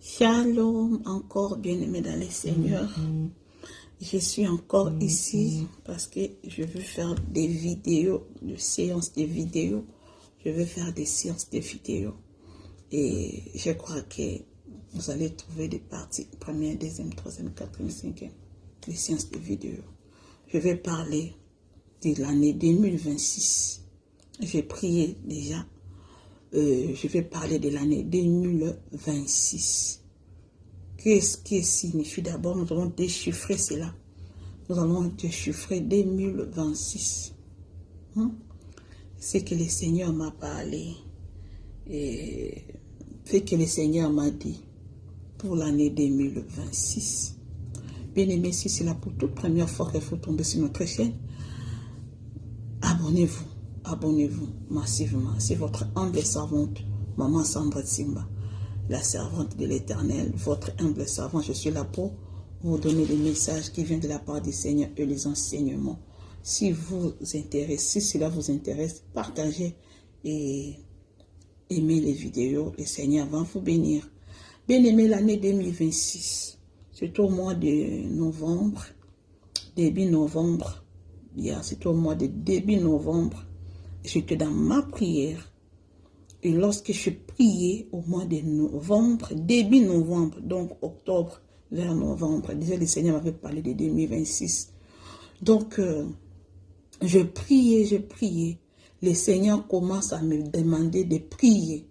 Shalom, encore bien-aimés dans les Seigneurs. Je suis encore ici parce que je veux faire des vidéos, des séances de vidéos. Je veux faire des séances de vidéos. Et je crois que vous allez trouver des parties, première, deuxième, troisième, quatrième, cinquième, des séances de vidéos. Je vais parler de l'année 2026. J'ai prié déjà. Je vais parler de l'année 2026. Qu'est-ce qui signifie d'abord? Nous allons déchiffrer cela. Nous allons déchiffrer 2026. C'est que le Seigneur m'a parlé. Et ce que le Seigneur m'a dit pour l'année 2026. Bien aimé, si c'est la pour toute première fois qu'il faut tomber sur notre chaîne, abonnez-vous. Abonnez-vous massivement. C'est votre humble servante, Maman Sandra Simba, la servante de l'Éternel, votre humble servante. Je suis là pour vous donner des messages qui viennent de la part du Seigneur et les enseignements. Si vous intéressez, si cela vous intéresse, partagez et aimez les vidéos. Le Seigneur va vous bénir. Bien aimé, l'année 2026, c'est au mois de novembre, début novembre. C'est au mois de début novembre. J'étais dans ma prière. Et lorsque je priais au mois de novembre, début novembre, donc octobre vers novembre, déjà le Seigneur m'avait parlé de 2026. Donc, je priais. Le Seigneur commence à me demander de prier.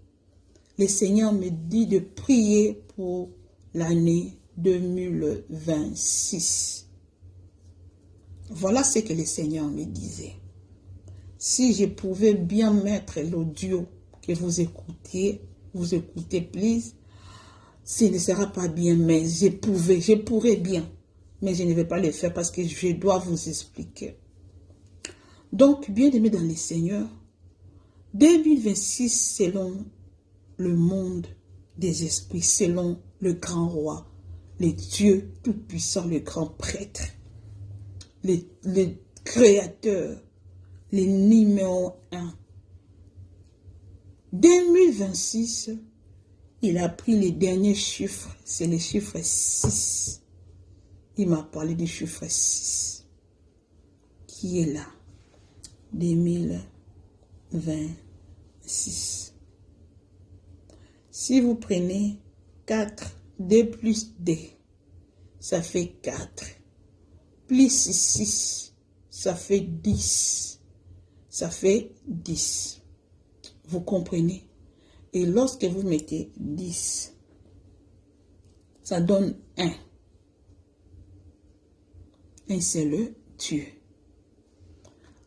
Le Seigneur me dit de prier pour l'année 2026. Voilà ce que le Seigneur me disait. Si je pouvais bien mettre l'audio que vous écoutez, please. Ce ne sera pas bien, mais je pourrais bien. Mais je ne vais pas le faire parce que je dois vous expliquer. Donc, bien aimé dans les Seigneurs, 2026, selon le monde des esprits, selon le grand roi, le Dieu tout-puissant, le grand prêtre, le créateur, le numéro 1. 2026, il a pris les derniers chiffres, c'est le chiffre 6. Il m'a parlé du chiffre 6, qui est là, 2026. Si vous prenez 4, 2 plus 2, ça fait 4. Plus 6, ça fait 10. Ça fait 10. Vous comprenez? Et lorsque vous mettez 10, ça donne 1. 1, c'est le Dieu.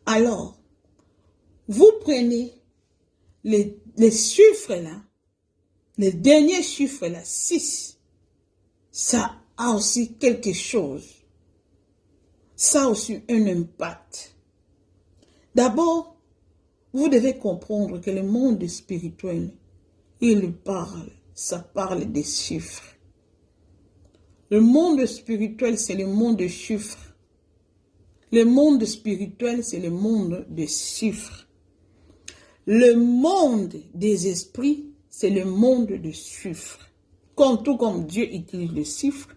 Alors, vous prenez les chiffres là, les derniers chiffres là, 6. Ça a aussi quelque chose. Ça a aussi un impact. D'abord, vous devez comprendre que le monde spirituel, ça parle des chiffres. Le monde spirituel, c'est le monde des chiffres. Le monde spirituel, c'est le monde des chiffres. Le monde des esprits, c'est le monde des chiffres. Tout comme Dieu utilise les chiffres,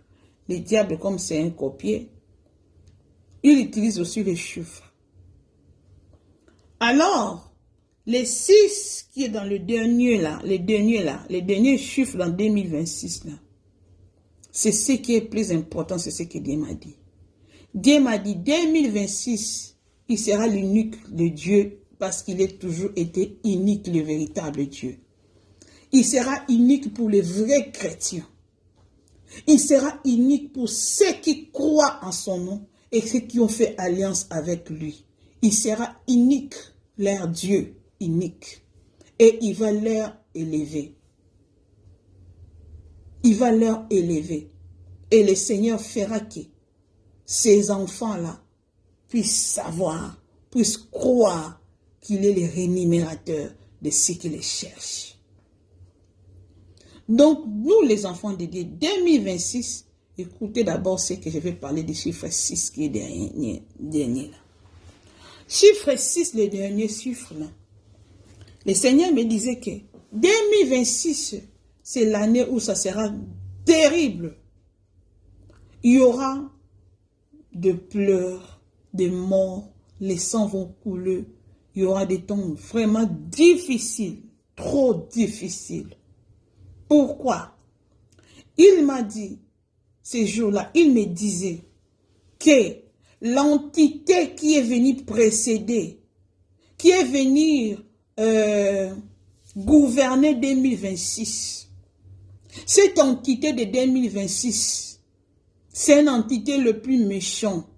le diable, comme c'est un copier, il utilise aussi les chiffres. Alors, les 6 qui est dans le dernier les derniers chiffres dans 2026 là, c'est ce qui est plus important, c'est ce que Dieu m'a dit. Dieu m'a dit 2026, il sera l'unique de Dieu parce qu'il est toujours été unique, le véritable Dieu. Il sera unique pour les vrais chrétiens. Il sera unique pour ceux qui croient en son nom et ceux qui ont fait alliance avec lui. Il sera unique, leur Dieu unique. Et il va leur élever. Il va leur élever. Et le Seigneur fera que ces enfants-là puissent savoir, puissent croire qu'il est le rémunérateur de ceux qui les cherchent. Donc, nous les enfants de Dieu, 2026, écoutez d'abord ce que je vais parler du chiffre 6 qui est dernier là. Chiffre 6, le dernier chiffre là. Le Seigneur me disait que 2026, c'est l'année où ça sera terrible. Il y aura de pleurs, des morts, les sangs vont couler. Il y aura des temps vraiment difficiles, trop difficiles. Pourquoi? Il m'a dit, ces jours-là, il me disait que l'entité qui est venue précéder, qui est venue gouverner 2026, cette entité de 2026, c'est une entité le plus méchant.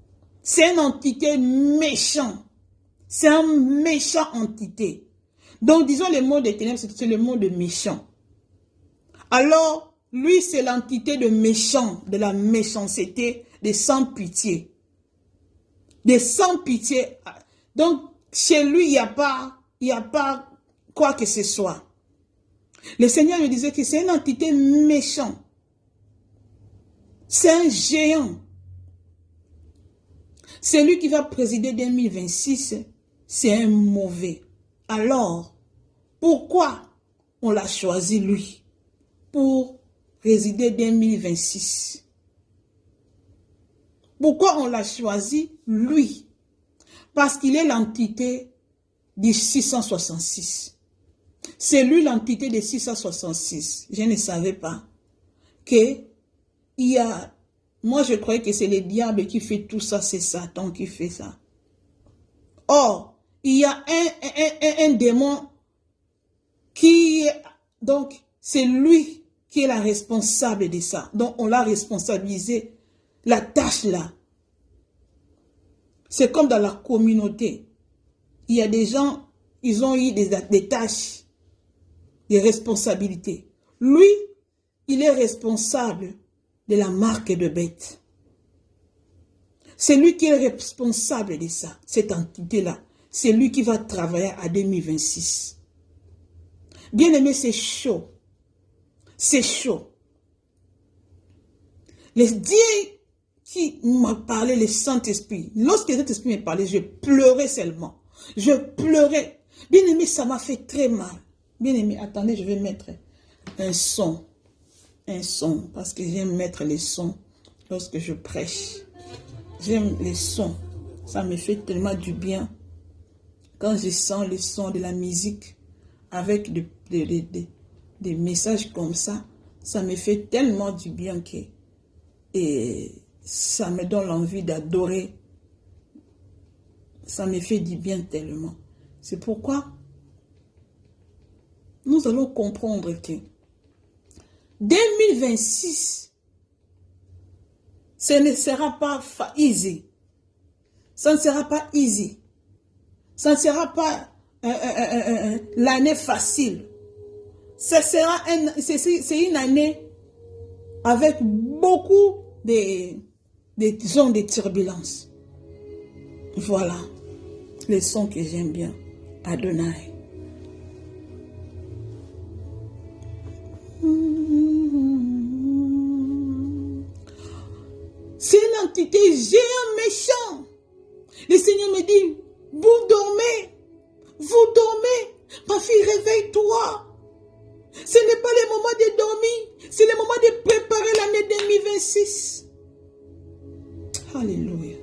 C'est une entité méchant. C'est un méchant entité. Donc, disons le mot des ténèbres, c'est le mot de méchant. Alors, lui, c'est l'entité de méchant, de la méchanceté, de sans pitié. De sans pitié. Donc, chez lui, il n'y a pas quoi que ce soit. Le Seigneur lui disait que c'est une entité méchante. C'est un géant. C'est lui qui va présider 2026. C'est un mauvais. Alors, pourquoi on l'a choisi lui pour présider 2026? Pourquoi on l'a choisi lui? Parce qu'il est l'entité du 666. C'est lui l'entité des 666. Je ne savais pas que il y a... Moi, je croyais que c'est le diable qui fait tout ça, c'est Satan qui fait ça. Or, il y a un démon qui... Donc, c'est lui qui est la responsable de ça. Donc, on l'a responsabilisé, la tâche là. C'est comme dans la communauté. Il y a des gens, ils ont eu des tâches, des responsabilités. Lui, il est responsable de la marque de bête. C'est lui qui est responsable de ça, cette entité-là. C'est lui qui va travailler à 2026. Bien aimé, c'est chaud. C'est chaud. Le Dieu qui m'a parlé, le Saint-Esprit, lorsque le Saint-Esprit m'a parlé, je pleurais seulement. Je pleurais. Bien aimé, ça m'a fait très mal. Bien aimé, attendez, je vais mettre un son. Un son, parce que j'aime mettre les sons lorsque je prêche. J'aime les sons. Ça me fait tellement du bien. Quand je sens le son de la musique avec des messages comme ça, ça me fait tellement du bien que et ça me donne l'envie d'adorer. Ça me fait du bien tellement. C'est pourquoi nous allons comprendre que 2026, ce ne sera pas easy. Ça ne sera pas easy. Ça ne sera pas l'année facile. C'est une année avec beaucoup de zones de turbulence. Voilà les sons que j'aime bien. Adonai. C'est une entité géant méchant. Le Seigneur me dit, vous dormez. Ma fille, réveille-toi. Ce n'est pas le moment de dormir, c'est le moment de préparer l'année 2026. Alléluia.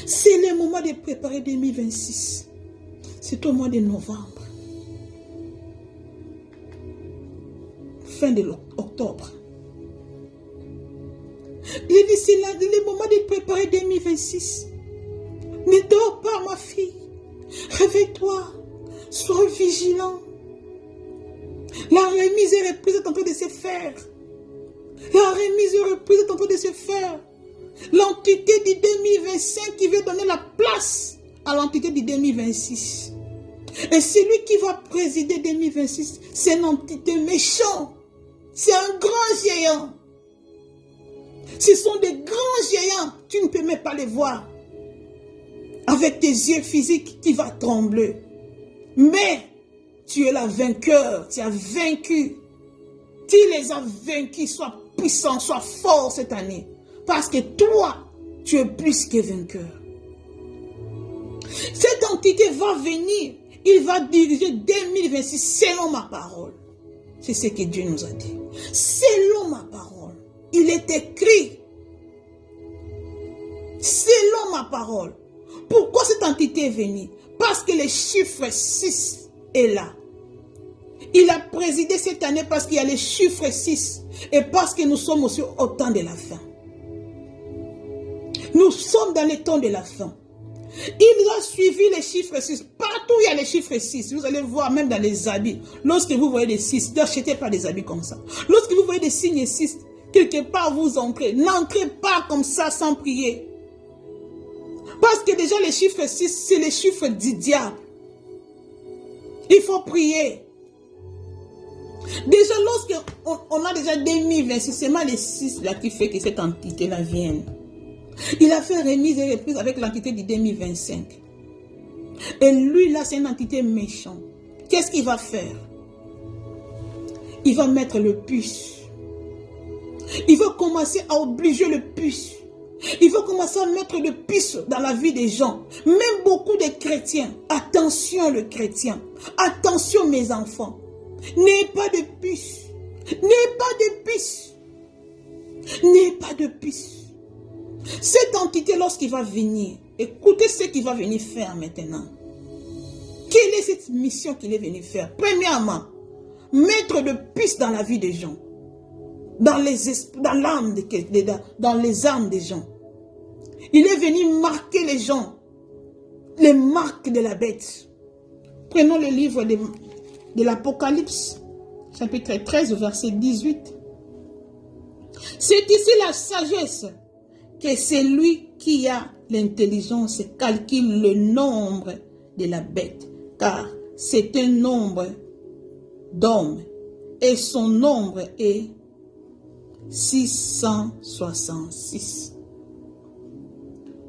C'est le moment de préparer 2026. C'est au mois de novembre. Fin de l'octobre. Il dit, c'est le moment de préparer 2026. Ne dors pas, ma fille. Réveille-toi. Sois vigilant. La remise et reprise est en train de se faire. La remise et reprise est en train de se faire. L'entité du 2025 qui veut donner la place à l'entité du 2026. Et celui qui va présider 2026, c'est une entité méchante. C'est un grand géant. Ce sont des grands géants. Tu ne peux même pas les voir. Avec tes yeux physiques, tu vas trembler. Mais tu es la vainqueur. Tu as vaincu. Tu les as vaincus. Sois puissant, sois fort cette année. Parce que toi, tu es plus que vainqueur. Cette entité va venir. Il va diriger 2026 selon ma parole. C'est ce que Dieu nous a dit. Selon ma parole, il est écrit. Selon ma parole. Pourquoi cette entité est venue? Parce que le chiffre 6 est là. Il a présidé cette année parce qu'il y a le chiffre 6 et parce que nous sommes aussi au temps de la fin. Nous sommes dans le temps de la fin. Il a suivi les chiffres 6. Partout où il y a les chiffres 6, vous allez voir même dans les habits. Lorsque vous voyez des 6, n'achetez pas des habits comme ça. Lorsque vous voyez des signes 6, quelque part vous entrez. N'entrez pas comme ça sans prier. Parce que déjà les chiffres 6, c'est les chiffres du diable. Il faut prier. Déjà lorsqu'on a déjà 2026, c'est mal les 6 là qui fait que cette entité-là vienne. Il a fait remise et reprise avec l'entité du 2025. Et lui là, c'est une entité méchante. Qu'est-ce qu'il va faire? Il va mettre le puce. Il va commencer à obliger le puce. Il va commencer à mettre le puce dans la vie des gens. Même beaucoup de chrétiens. Attention le chrétien. Attention mes enfants. N'ayez pas de puce. N'ayez pas de puce. N'ayez pas de puce. Cette entité, lorsqu'il va venir, écoutez ce qu'il va venir faire maintenant. Quelle est cette mission qu'il est venu faire? Premièrement, mettre de puce dans la vie des gens. Dans l'âme dans les âmes des gens. Il est venu marquer les gens. Les marques de la bête. Prenons le livre de l'Apocalypse, chapitre 13, verset 18. C'est ici la sagesse que celui qui a l'intelligence calcule le nombre de la bête, car c'est un nombre d'hommes et son nombre est 666.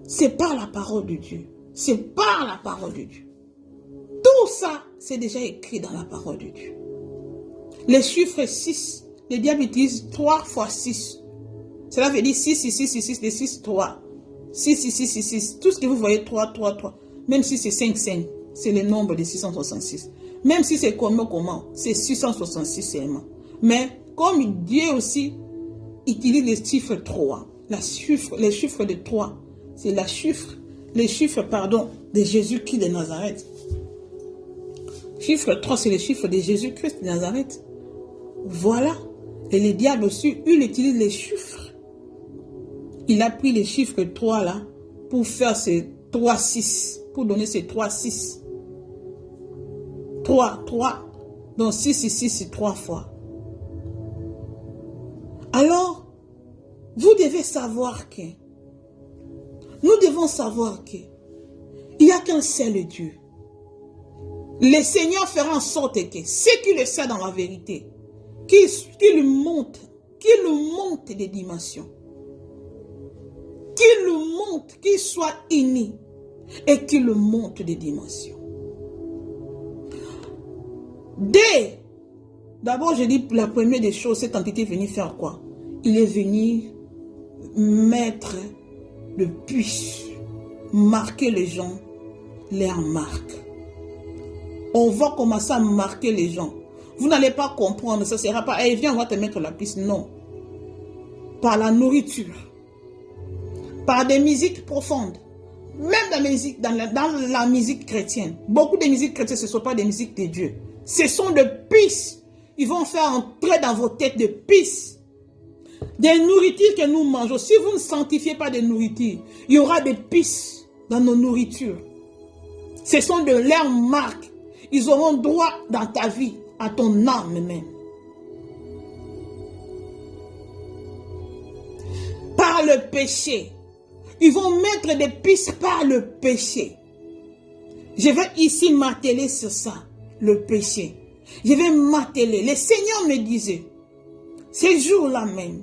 C'est par la parole de Dieu. C'est par la parole de Dieu. Tout ça, c'est déjà écrit dans la parole de Dieu. Les chiffres 6, le diable utilise 3 fois 6. Cela veut dire 6, 6, 6, 6, 6, 6, 3. 6, 6, 6, 6, 6. Tout ce que vous voyez, 3, 3, 3. Même si c'est 5, 5, c'est le nombre de 666. Même si c'est comment, c'est 666 seulement. Mais comme Dieu aussi utilise les chiffres 3, les chiffres de 3, c'est les chiffres de Jésus-Christ de Nazareth. Chiffre 3, c'est le chiffre de Jésus-Christ de Nazareth. Voilà. Et le diable aussi, il utilise les chiffres. Il a pris les chiffres 3 là pour faire ces 3, 6. Pour donner ces 3, 6. 3, 3. Donc 6, 6, 6, c'est 3 fois. Alors, vous devez savoir que, nous devons savoir que, il n'y a qu'un seul Dieu. Le Seigneur fera en sorte que, ceux qui le savent dans la vérité, qu'il monte des dimensions. Qu'il le monte, qu'il soit uni et qu'il le monte des dimensions. D'abord, je dis la première des choses, cette entité est venue faire quoi? Il est venu mettre le puce, marquer les gens, leur marque. On va commencer à marquer les gens. Vous n'allez pas comprendre, ça ne sera pas, hey, viens, on va te mettre la puce. Non. Par la nourriture. Par des musiques profondes. Même dans la musique chrétienne. Beaucoup de musiques chrétiennes, ce ne sont pas des musiques de Dieu. Ce sont des puces. Ils vont faire entrer dans vos têtes des puces. Des nourritures que nous mangeons. Si vous ne sanctifiez pas de nourriture, il y aura des puces dans nos nourritures. Ce sont de leurs marques. Ils auront droit dans ta vie, à ton âme même. Par le péché. Ils vont mettre des puces par le péché. Je vais ici m'atteler sur ça, le péché. Je vais m'atteler. Le Seigneur me disait, ces jours-là même,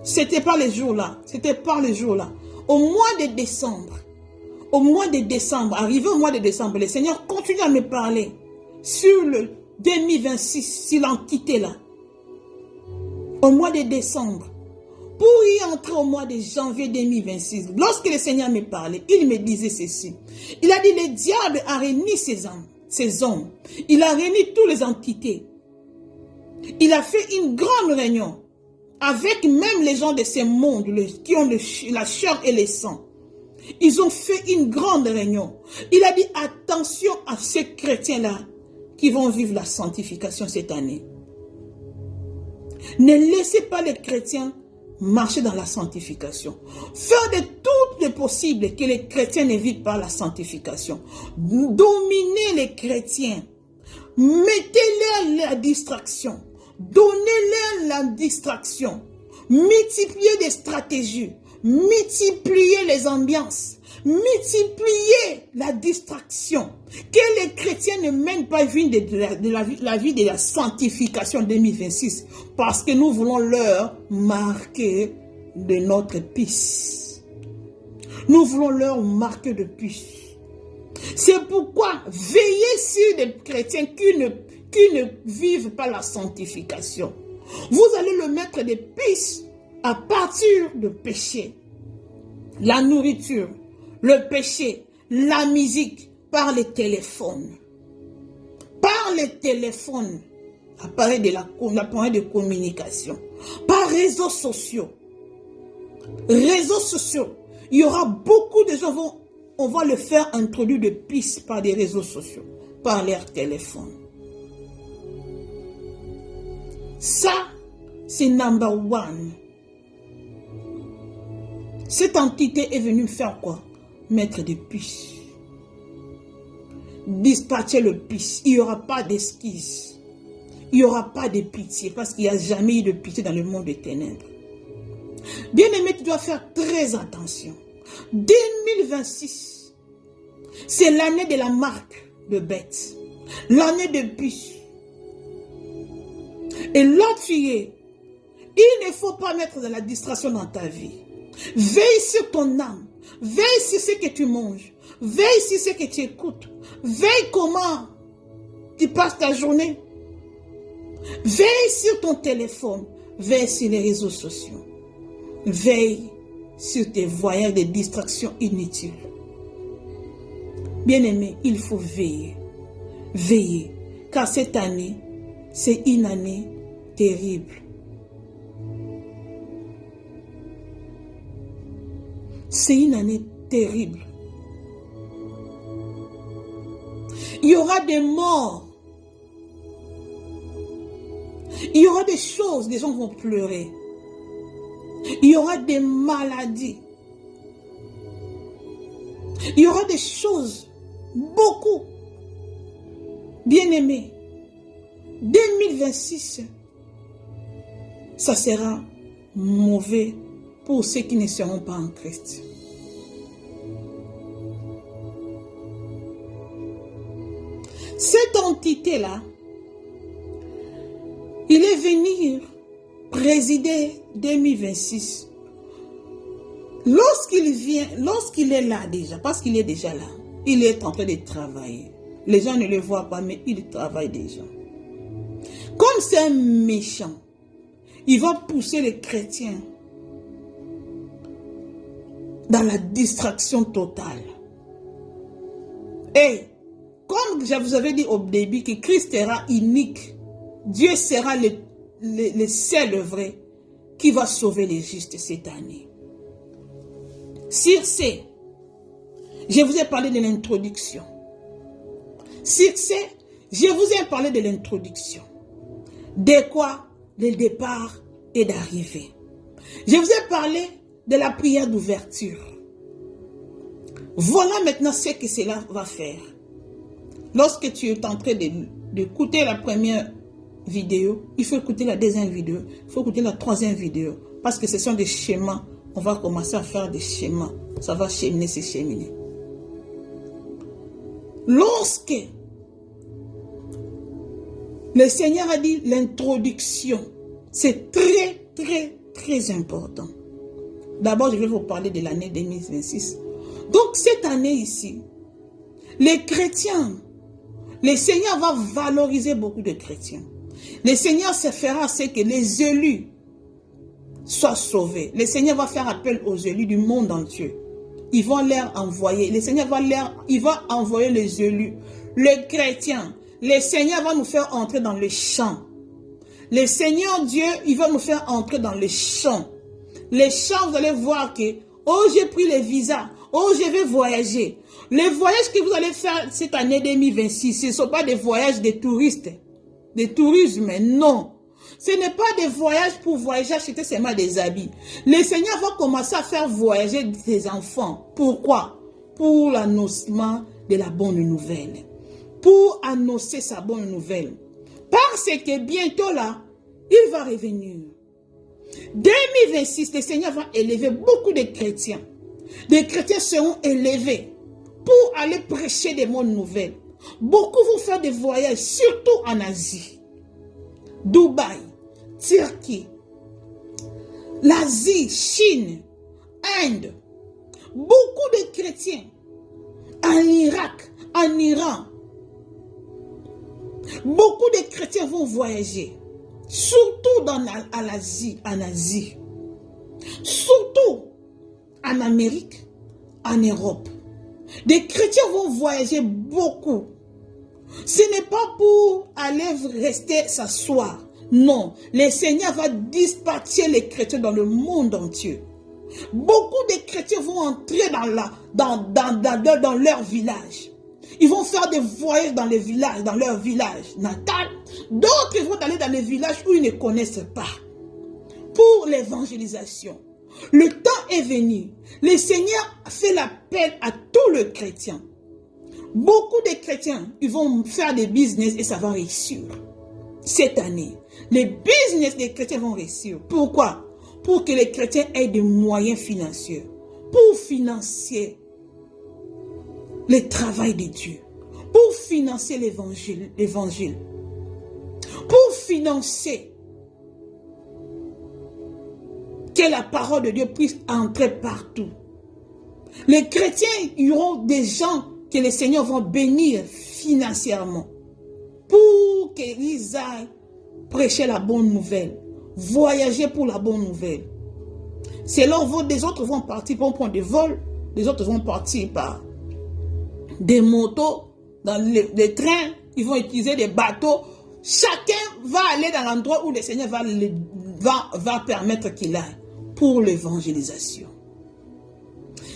c'était pas les jours-là, c'était pas les jours-là. Au mois de décembre, arrivé au mois de décembre, le Seigneur continue à me parler sur le 2026, sur l'entité là. Au mois de décembre, pour y entrer au mois de janvier 2026, lorsque le Seigneur me parlait, il me disait ceci. Il a dit, le diable a réuni ses ces hommes. Il a réuni toutes les entités. Il a fait une grande réunion avec même les gens de ces mondes qui ont la chair et le sang. Ils ont fait une grande réunion. Il a dit attention à ces chrétiens-là qui vont vivre la sanctification cette année. Ne laissez pas les chrétiens marcher dans la sanctification. Faire de tout le possible que les chrétiens ne vivent pas la sanctification. Dominez les chrétiens. Mettez-leur la distraction. Donnez-leur la distraction. Multipliez des stratégies. Multipliez les ambiances. Multipliez la distraction. Que les chrétiens ne mènent pas la vie de la sanctification 2026. Parce que nous voulons leur marquer de notre puce. Nous voulons leur marquer de puce. C'est pourquoi veillez sur des chrétiens qui ne vivent pas la sanctification. Vous allez le mettre des puces à partir de péché. La nourriture, le péché, la musique, par les téléphones. Par les téléphones, appareil de communication. Par réseaux sociaux. Réseaux sociaux. Il y aura beaucoup de gens, on va le faire introduire de pistes par des réseaux sociaux, par leur téléphone. Ça, c'est number one. Cette entité est venue faire quoi? Mettre des puces. Dispatcher le puce. Il n'y aura pas d'esquisse. Il n'y aura pas de pitié parce qu'il n'y a jamais eu de pitié dans le monde des ténèbres. Bien-aimé, tu dois faire très attention. 2026, c'est l'année de la marque de bête. L'année de puce. Et là, tu es. Il ne faut pas mettre de la distraction dans ta vie. Veille sur ton âme. Veille sur ce que tu manges. Veille sur ce que tu écoutes. Veille comment tu passes ta journée. Veille sur ton téléphone. Veille sur les réseaux sociaux. Veille sur tes voyages de distractions inutiles. Bien-aimé, il faut veiller. Veiller. Car cette année, c'est une année terrible. C'est une année terrible. Il y aura des morts. Il y aura des choses, des gens vont pleurer. Il y aura des maladies. Il y aura des choses, beaucoup. Bien-aimés, 2026, ça sera mauvais pour ceux qui ne seront pas en Christ. Cette entité-là, il est venu présider 2026. Lorsqu'il est là déjà, parce qu'il est déjà là, il est en train de travailler. Les gens ne le voient pas, mais il travaille déjà. Comme c'est un méchant, il va pousser les chrétiens dans la distraction totale. Et comme je vous avais dit au début que Christ sera unique, Dieu sera le seul vrai qui va sauver les justes cette année. Sur ce, je vous ai parlé de l'introduction. Sur ce, je vous ai parlé de l'introduction. De quoi? Le départ et d'arrivée. Je vous ai parlé de la prière d'ouverture. Voilà maintenant ce que cela va faire. Lorsque tu es en train d'écouter la première vidéo, il faut écouter la deuxième vidéo, il faut écouter la troisième vidéo, parce que ce sont des schémas. On va commencer à faire des schémas. Ça va cheminer, c'est cheminer. Lorsque le Seigneur a dit l'introduction, c'est très, très, très important. D'abord, je vais vous parler de l'année 2026. Donc, cette année ici, les chrétiens, le Seigneur va valoriser beaucoup de chrétiens. Le Seigneur se fera ce que les élus soient sauvés. Le Seigneur va faire appel aux élus du monde entier. Ils vont leur envoyer. Le Seigneur va envoyer les élus les chrétiens, le Seigneur va nous faire entrer dans le champ. Le Seigneur Dieu, il va nous faire entrer dans le champ. Les champs, vous allez voir que, oh, j'ai pris le visa, oh, je vais voyager. Les voyages que vous allez faire cette année 2026, ce ne sont pas des voyages de touristes, de tourisme, non. Ce n'est pas des voyages pour voyager, acheter seulement des habits. Le Seigneur va commencer à faire voyager des enfants. Pourquoi? Pour l'annoncement de la bonne nouvelle. Pour annoncer sa bonne nouvelle. Parce que bientôt là, il va revenir. 2026, le Seigneur va élever beaucoup de chrétiens. Des chrétiens seront élevés pour aller prêcher des bonnes nouvelles. Beaucoup vont faire des voyages, surtout en Asie. Dubaï, Turquie, l'Asie, Chine, Inde. Beaucoup de chrétiens en Irak, en Iran. Beaucoup de chrétiens vont voyager, surtout en Asie, surtout en Amérique, en Europe. Des chrétiens vont voyager beaucoup. Ce n'est pas pour aller rester s'asseoir. Non, le Seigneur va dispatcher les chrétiens dans le monde entier. Beaucoup de chrétiens vont entrer dans leur village. Ils vont faire des voyages dans les villages, dans leur village natal. D'autres vont aller dans les villages où ils ne connaissent pas. Pour l'évangélisation. Le temps est venu. Le Seigneur fait l'appel à tous les chrétiens. Beaucoup de chrétiens, ils vont faire des business et ça va réussir. Cette année, les business des chrétiens vont réussir. Pourquoi? Pour que les chrétiens aient des moyens financiers. Pour financer le travail de Dieu. Pour financer l'évangile. Pour financer que la parole de Dieu puisse entrer partout. Les chrétiens, il y aura des gens que les seigneurs vont bénir financièrement pour qu'ils aillent prêcher la bonne nouvelle, voyager pour la bonne nouvelle. C'est là où des autres vont partir pour prendre des vols, des autres vont partir par des motos, dans les trains, ils vont utiliser des bateaux. Chacun va aller dans l'endroit où le Seigneur va permettre qu'il aille pour l'évangélisation.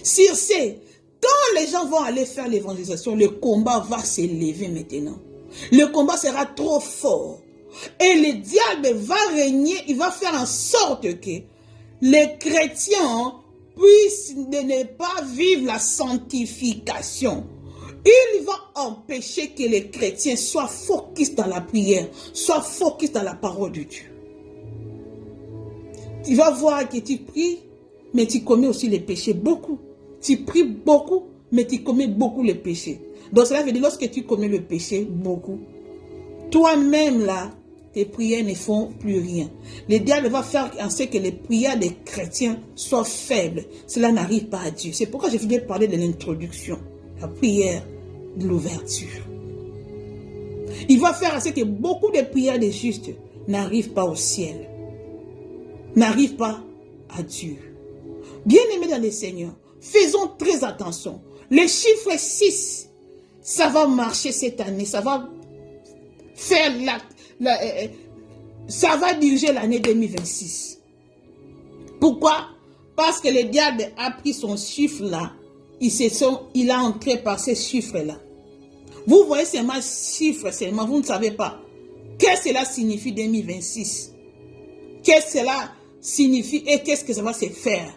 Sur ce, quand les gens vont aller faire l'évangélisation, le combat va s'élever maintenant. Le combat sera trop fort. Et le diable va régner, il va faire en sorte que les chrétiens puissent ne pas vivre la sanctification. Il va empêcher que les chrétiens soient focus dans la prière, soient focus dans la parole de Dieu. Tu vas voir que tu pries, mais tu commets aussi les péchés beaucoup. Tu pries beaucoup, mais tu commets beaucoup les péchés. Donc cela veut dire lorsque tu commets le péché beaucoup, toi-même là, tes prières ne font plus rien. Le diable va faire en sorte que les prières des chrétiens soient faibles. Cela n'arrive pas à Dieu. C'est pourquoi je voulais parler de l'introduction, la prière de l'ouverture. Il va faire en sorte que beaucoup de prières des justes n'arrivent pas au ciel, n'arrivent pas à Dieu. Bien-aimés dans le Seigneur, faisons très attention. Le chiffre 6, ça va marcher cette année, ça va faire ça va diriger l'année 2026. Pourquoi? Parce que le diable a pris son chiffre là, il a entré par ces chiffres là. Vous voyez seulement chiffres seulement, vous ne savez pas. Qu'est-ce que cela signifie 2026? Qu'est-ce que cela signifie et qu'est-ce que ça va se faire?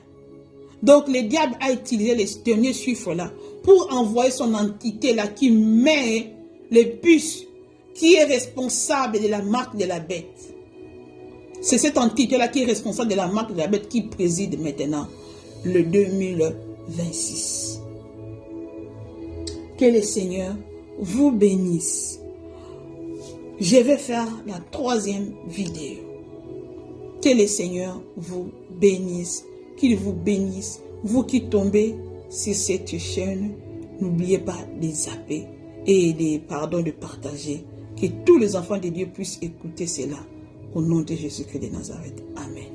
Donc le diable a utilisé les derniers chiffres là pour envoyer son entité là qui met les puces, qui est responsable de la marque de la bête. C'est cette entité là qui est responsable de la marque de la bête qui préside maintenant le 2026. Que le Seigneur vous bénisse. Je vais faire la 3e vidéo. Que le Seigneur vous bénisse. Qu'il vous bénisse. Vous qui tombez sur cette chaîne, n'oubliez pas de zapper et de partager. Que tous les enfants de Dieu puissent écouter cela. Au nom de Jésus-Christ de Nazareth. Amen.